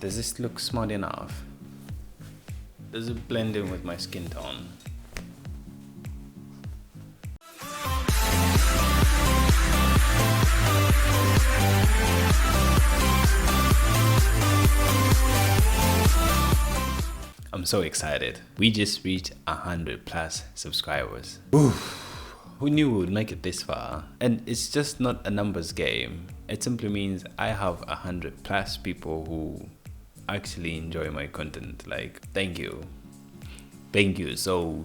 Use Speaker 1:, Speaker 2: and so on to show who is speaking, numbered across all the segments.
Speaker 1: Does this look smart enough? Does it blend in with my skin tone? I'm so excited. We just reached 100+ subscribers. Oof. Who knew we would make it this far? And it's just not a numbers game. It simply means I have 100+ people who actually enjoy my content. Like, thank you. Thank you so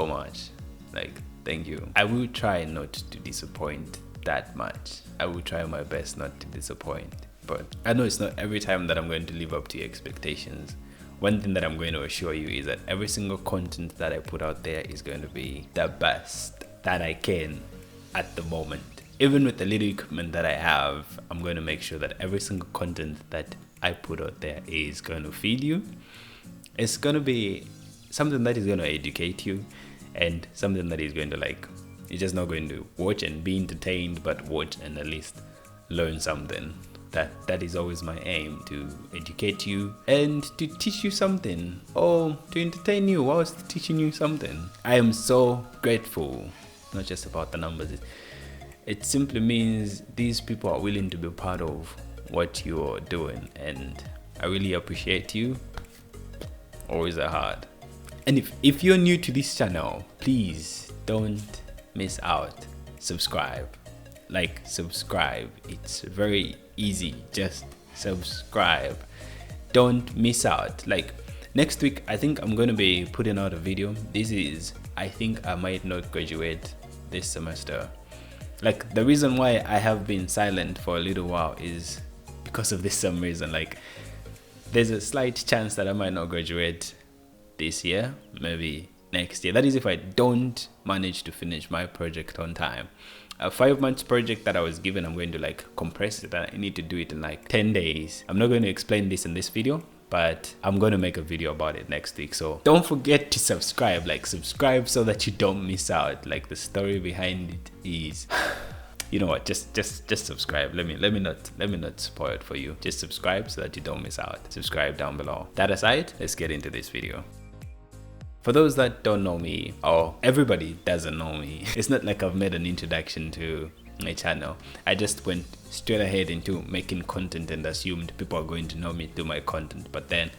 Speaker 1: much. Like, thank you. I will try not to disappoint that much. I will try my best not to disappoint. But I know it's not every time that I'm going to live up to your expectations. One thing that I'm going to assure you is that every single content that I put out there is going to be the best that I can at the moment. Even with the little equipment that I have, I'm going to make sure that every single content that I put out there is going to feed you. It's going to be something that is going to educate you, and something that is going to, like, you're just not going to watch and be entertained, but watch and at least learn something. That is always my aim, to educate you and to teach you something, or to entertain you whilst teaching you something. I am so grateful, not just about the numbers. It simply means these people are willing to be part of what you're doing, and I really appreciate you. Always a heart. And if you're new to this channel, please don't miss out. Subscribe. Like, subscribe. It's very easy. Just subscribe. Don't miss out. Like, next week I think I'm going to be putting out a video. I think I might not graduate this semester. Like, the reason why I have been silent for a little while is because of this some reason. Like, there's a slight chance that I might not graduate this year, maybe next year. That is if I don't manage to finish my project on time. A 5-month project that I was given, I'm going to, like, compress it. I need to do it in like 10 days. I'm not going to explain this in this video, but I'm going to make a video about it next week. So don't forget to subscribe. Like, subscribe so that you don't miss out. Like, the story behind it is, you know what, just subscribe. Let me not spoil it for you. Just subscribe so that you don't miss out. Subscribe down below. That aside, let's get into this video. For those that don't know me, or everybody doesn't know me, it's not like I've made an introduction to my channel. I just went straight ahead into making content and assumed people are going to know me through my content. But then,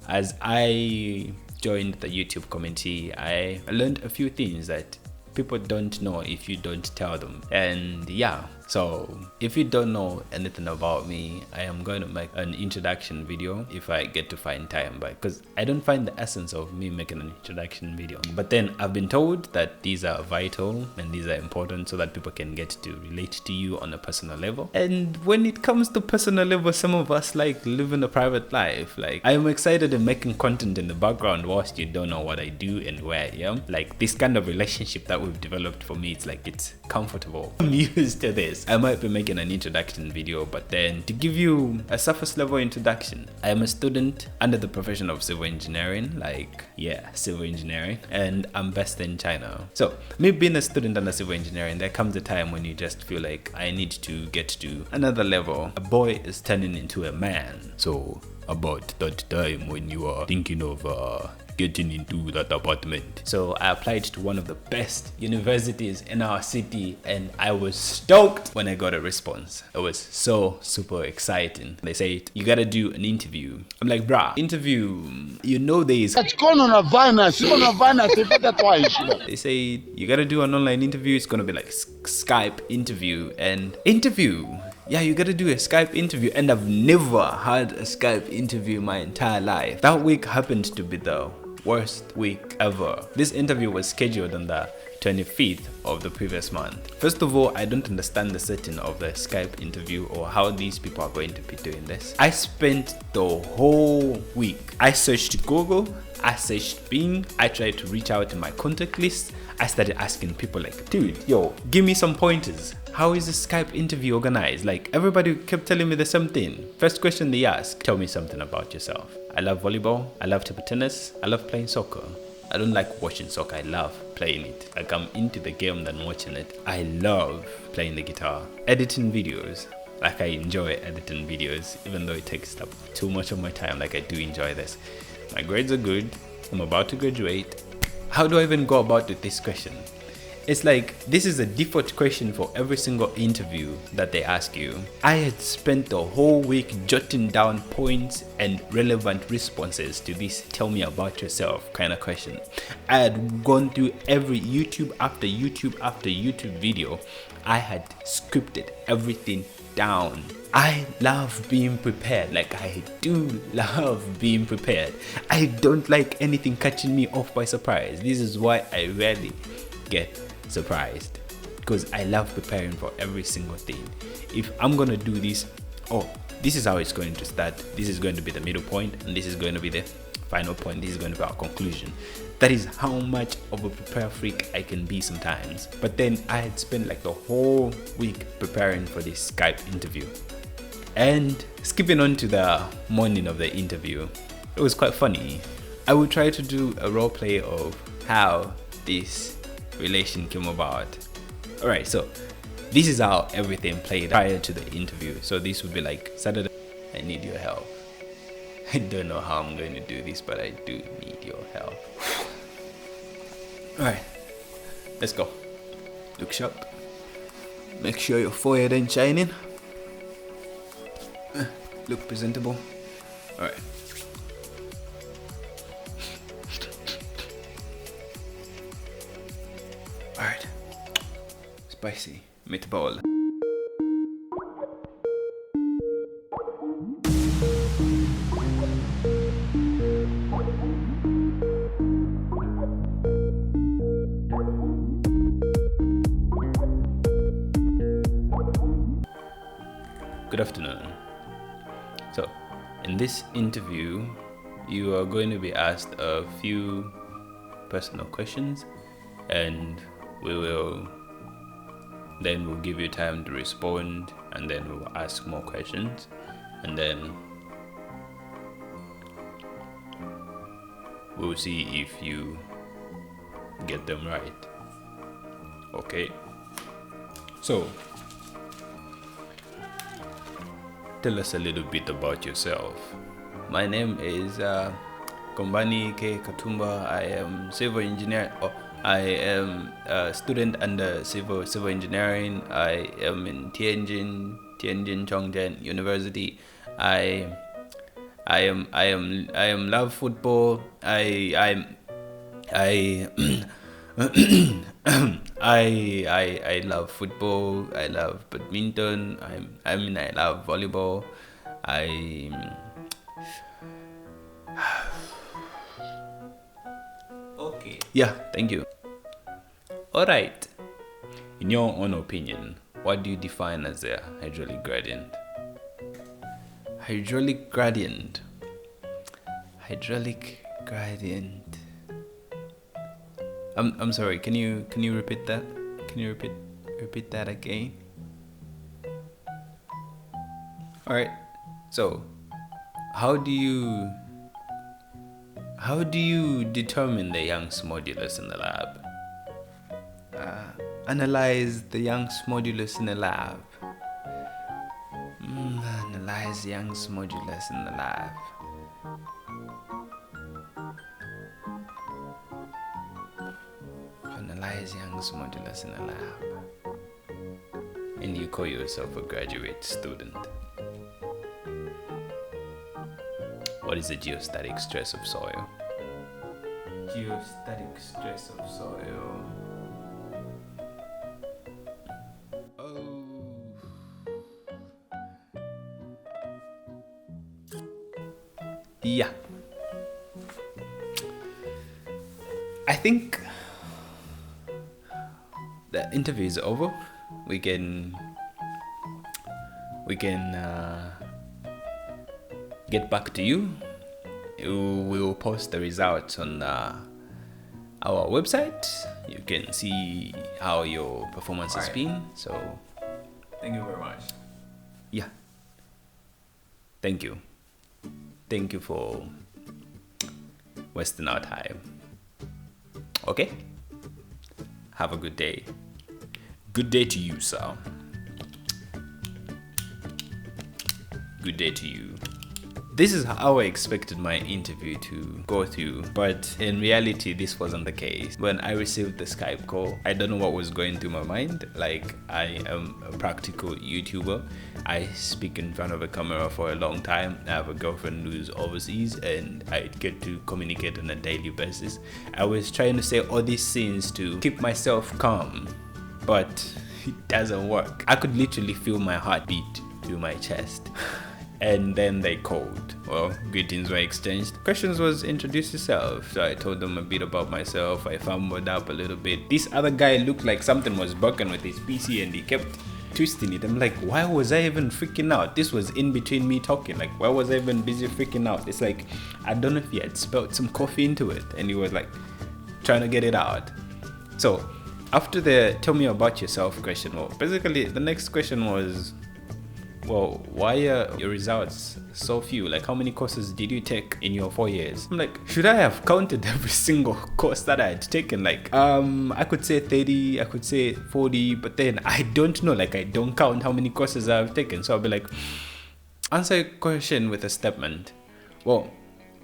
Speaker 1: as I joined the YouTube community, I learned a few things that people don't know if you don't tell them. And yeah, so if you don't know anything about me, I am going to make an introduction video if I get to find time, because I don't find the essence of me making an introduction video. But then I've been told that these are vital and these are important so that people can get to relate to you on a personal level. And when it comes to personal level, some of us like living a private life. Like, I am excited in making content in the background whilst you don't know what I do and where I am. Like, this kind of relationship that we've developed, for me, it's like, it's comfortable. I'm used to this. I might be making an introduction video, but then to give you a surface level introduction, I am a student under the profession of civil engineering, civil engineering, and I'm based in China. So me being a student under civil engineering, there comes a time when you just feel like, I need to get to another level. A boy is turning into a man. So about that time when you are thinking of getting into that apartment. So I applied to one of the best universities in our city, and I was stoked when I got a response. It was so super exciting. They said, you gotta do an interview. I'm like, bruh, interview, you know there's
Speaker 2: Conona, Vinus, Tatwaishiba.
Speaker 1: They say you gotta do an online interview. It's gonna be like Skype interview. And interview, yeah, you gotta do a Skype interview. And I've never had a Skype interview my entire life. That week happened to be the worst week ever. This interview was scheduled on the 25th of the previous month. First of all, I don't understand the setting of the Skype interview or how these people are going to be doing this. I spent the whole week. I searched Google, I searched Bing, I tried to reach out to my contact list. I started asking people like, dude, yo, give me some pointers. How is a Skype interview organized? Like, everybody kept telling me the same thing. First question they ask, tell me something about yourself. I love volleyball, I love table tennis, I love playing soccer. I don't like watching soccer, I love playing it. Like, I'm into the game than watching it. I love playing the guitar, editing videos, Like, I enjoy editing videos, even though it takes up too much of my time. Like, I do enjoy this. My grades are good. I'm about to graduate. How do I even go about with this question? It's like, this is a default question for every single interview that they ask you. I had spent the whole week jotting down points and relevant responses to this tell me about yourself kind of question. I had gone through every YouTube after YouTube after YouTube video. I had scripted everything down. I love being prepared. Like, I do love being prepared. I don't like anything catching me off by surprise. This is why I rarely get surprised, because I love preparing for every single thing. If I'm gonna do this, oh, this is how it's going to start, this is going to be the middle point, and this is going to be the final point, this is going to be our conclusion. That is how much of a prepare freak I can be sometimes. But then I had spent like the whole week preparing for this Skype interview. And skipping on to the morning of the interview, it was quite funny. I would try to do a role play of how this relation came about. Alright, so this is how everything played prior to the interview. So this would be like, Saturday, I need your help. I don't know how I'm going to do this, but I do need your help. Alright, let's go. Look sharp. Make sure your forehead ain't shining. Look presentable. Alright. Alright. Spicy meatball. Good afternoon. So, in this interview, you are going to be asked a few personal questions, and we'll give you time to respond, and then we'll ask more questions, and then we'll see if you get them right. Okay? So, tell us a little bit about yourself. My name is Kombani K. Katumba. I am civil engineer. I am a student under civil engineering. I am in Tianjin Chongjian University. I love football. I love football. I love badminton. I love volleyball. Okay. Yeah, thank you. Alright. In your own opinion, what do you define as a hydraulic gradient? Hydraulic gradient. I'm sorry, can you repeat that? Can you repeat that again? Alright, so how do you determine the Young's modulus in the lab? Analyze the Young's modulus in the lab. Analyze Young's modulus in the lab. Analyze Young's modulus in the lab. And you call yourself a graduate student. What is the geostatic stress of soil? Geostatic stress of soil. Yeah. I think the interview is over. We can get back to you. We will post the results on our website. You can see how your performance has been. So, thank you very much. Yeah. Thank you. Thank you for wasting our time. Okay? Have a good day. Good day to you, sir. good day to you. This is how I expected my interview to go through, but in reality, this wasn't the case. When I received the Skype call, I don't know what was going through my mind. Like, I am a practical YouTuber. I speak in front of a camera for a long time. I have a girlfriend who's overseas, and I get to communicate on a daily basis. I was trying to say all these things to keep myself calm, but it doesn't work. I could literally feel my heart beat through my chest. And then they called. Well, greetings were exchanged. Questions was introduce yourself. So I told them a bit about myself. I fumbled up a little bit. This other guy looked like something was broken with his PC and he kept twisting it. I'm like, why was I even freaking out? This was in between me talking. Like, why was I even busy freaking out? It's like, I don't know if he had spilled some coffee into it and he was like trying to get it out. So after the tell me about yourself question, well, basically the next question was, well, why are your results so few? Like, how many courses did you take in your 4 years? I'm like, should I have counted every single course that I had taken? Like, I could say 30, I could say 40, but then I don't know. Like, I don't count how many courses I've taken. So I'll be like, answer a question with a statement. Well,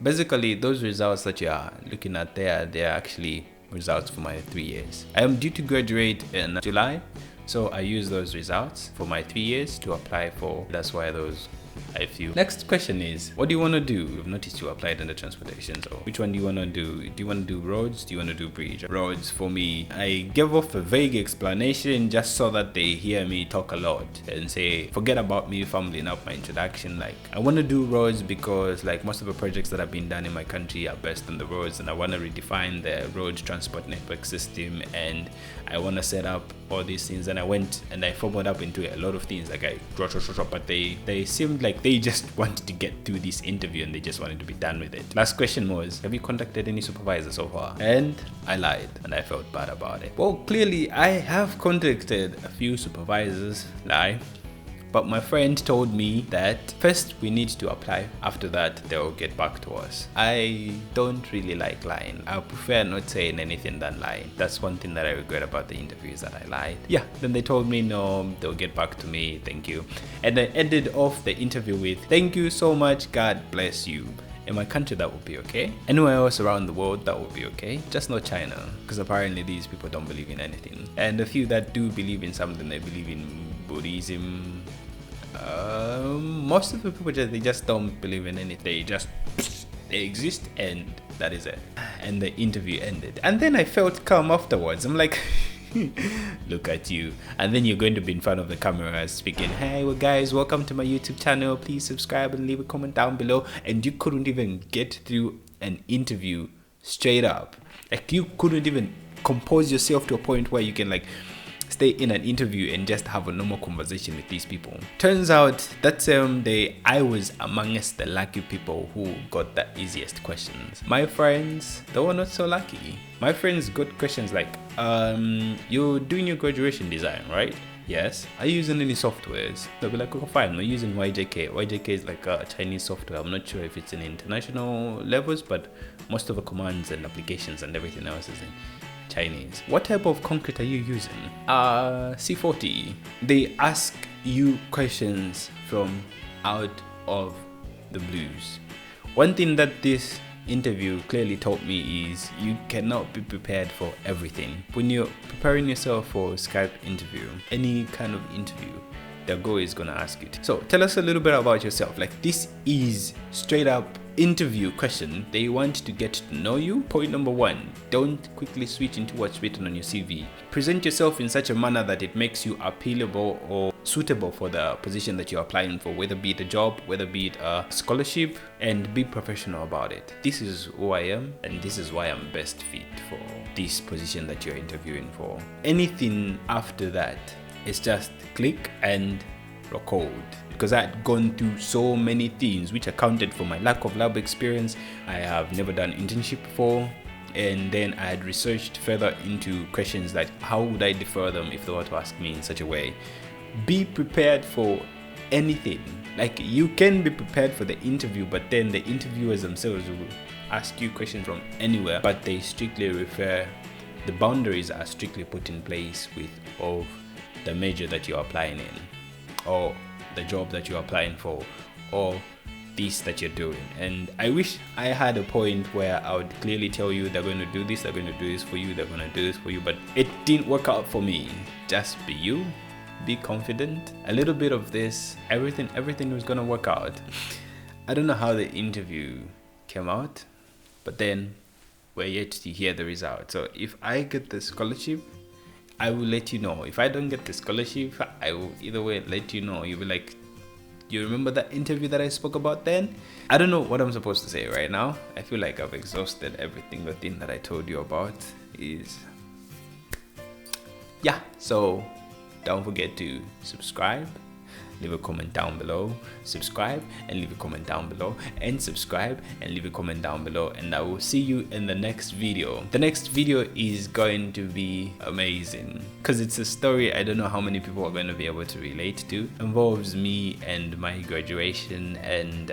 Speaker 1: basically, those results that you are looking at there, they're actually results for my 3 years. I am due to graduate in July. So I use those results for my 3 years to apply for. That's why those I feel. Next question is, what do you want to do? We've noticed you applied under transportation. So which one do you want to do? Do you want to do roads? Do you want to do bridge? Roads for me. I gave off a vague explanation just so that they hear me talk a lot and say, forget about me fumbling up my introduction. Like, I want to do roads because like most of the projects that have been done in my country are based on the roads, and I want to redefine the road transport network system, and I want to set up all these things. And I went and I fumbled up into a lot of things. Like, but they seemed like they just wanted to get through this interview and they just wanted to be done with it. Last question was, have you contacted any supervisors so far? And I lied and I felt bad about it. Well, clearly I have contacted a few supervisors, but my friend told me that first we need to apply, after that they'll get back to us. I don't really like lying. I prefer not saying anything than lying. That's one thing that I regret about the interviews, that I lied. Yeah, then they told me no, they'll get back to me, thank you. And I ended off the interview with, thank you so much, God bless you. In my country, that would be okay. Anywhere else around the world, that would be okay. Just not China, because apparently these people don't believe in anything. And the few that do believe in something, they believe in Buddhism. Most of the people they just don't believe in anything. They exist and that is it. And the interview ended. And then I felt calm afterwards. I'm like, look at you. And then you're going to be in front of the camera speaking, hey, well guys, welcome to my YouTube channel. Please subscribe and leave a comment down below. And you couldn't even get through an interview straight up. Like, you couldn't even compose yourself to a point where you can like stay in an interview and just have a normal conversation with these people. Turns out that same day I was amongst the lucky people who got the easiest questions. My friends, they were not so lucky. My friends got questions like, you're doing your graduation design, right? Yes. Are you using any softwares? They'll be like, okay, fine, we're using YJK. YJK is like a Chinese software. I'm not sure if it's in international levels, but most of the commands and applications and everything else is in Chinese. What type of concrete are you using? C40. They ask you questions from out of the blues. One thing that this interview clearly taught me is you cannot be prepared for everything. When you're preparing yourself for a Skype interview, any kind of interview, the goal is gonna ask you. So tell us a little bit about yourself. Like, this is straight up interview question. They want to get to know you. Point number 1, don't quickly switch into what's written on your CV. Present yourself in such a manner that it makes you appealable or suitable for the position that you're applying for, whether be it a job, whether be it a scholarship, and be professional about it. This is who I am, and this is why I'm best fit for this position that you're interviewing for. Anything after that is just click and record. Because I had gone through so many things which accounted for my lack of lab experience. I have never done internship before, and then I had researched further into questions like how would I defer them if they were to ask me in such a way. Be prepared for anything. Like, you can be prepared for the interview, but then the interviewers themselves will ask you questions from anywhere, but they strictly refer, the boundaries are strictly put in place with of the major that you're applying in, or the job that you're applying for, or this that you're doing. And I wish I had a point where I would clearly tell you they're going to do this, they're going to do this for you, they're going to do this for you, but it didn't work out for me. Just be you, be confident, a little bit of this, everything was going to work out. I don't know how the interview came out, but then we're yet to hear the result. So if I get the scholarship, I will let you know. If I don't get the scholarship, I will either way let you know. You'll be like, you remember that interview that I spoke about then? I don't know what I'm supposed to say right now. I feel like I've exhausted everything, the thing that I told you about is, yeah. So don't forget to subscribe, leave a comment down below, subscribe and leave a comment down below, and subscribe and leave a comment down below, and I will see you in the next video. The next video is going to be amazing because it's a story I don't know how many people are going to be able to relate to. It involves me and my graduation and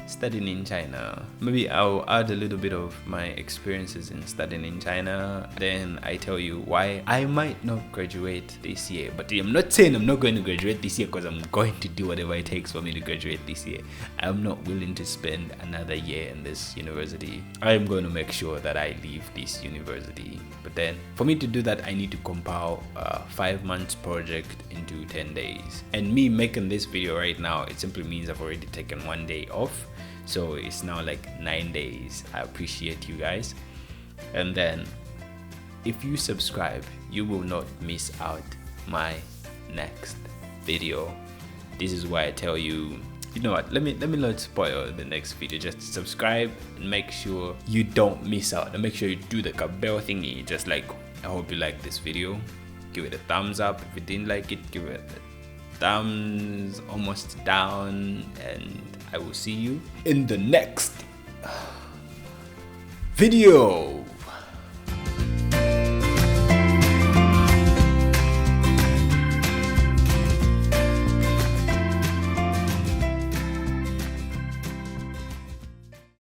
Speaker 1: studying in China. Maybe I'll add a little bit of my experiences in studying in China, then I tell you why I might not graduate this year. But I'm not saying I'm not going to graduate this year, because I'm going to do whatever it takes for me to graduate this year. I'm not willing to spend another year in this university. I'm going to make sure that I leave this university. But then for me to do that, I need to compile a 5 months project into 10 days. And me making this video right now, it simply means I've already taken 1 day off. So it's now like 9 days. I appreciate you guys. And then if you subscribe, you will not miss out my next video. This is why I tell you, you know what, let me not spoil the next video. Just subscribe and make sure you don't miss out, and make sure you do the bell thingy. Just like, I hope you like this video, give it a thumbs up. If you didn't like it, give it a thumbs almost down, and I will see you in the next video.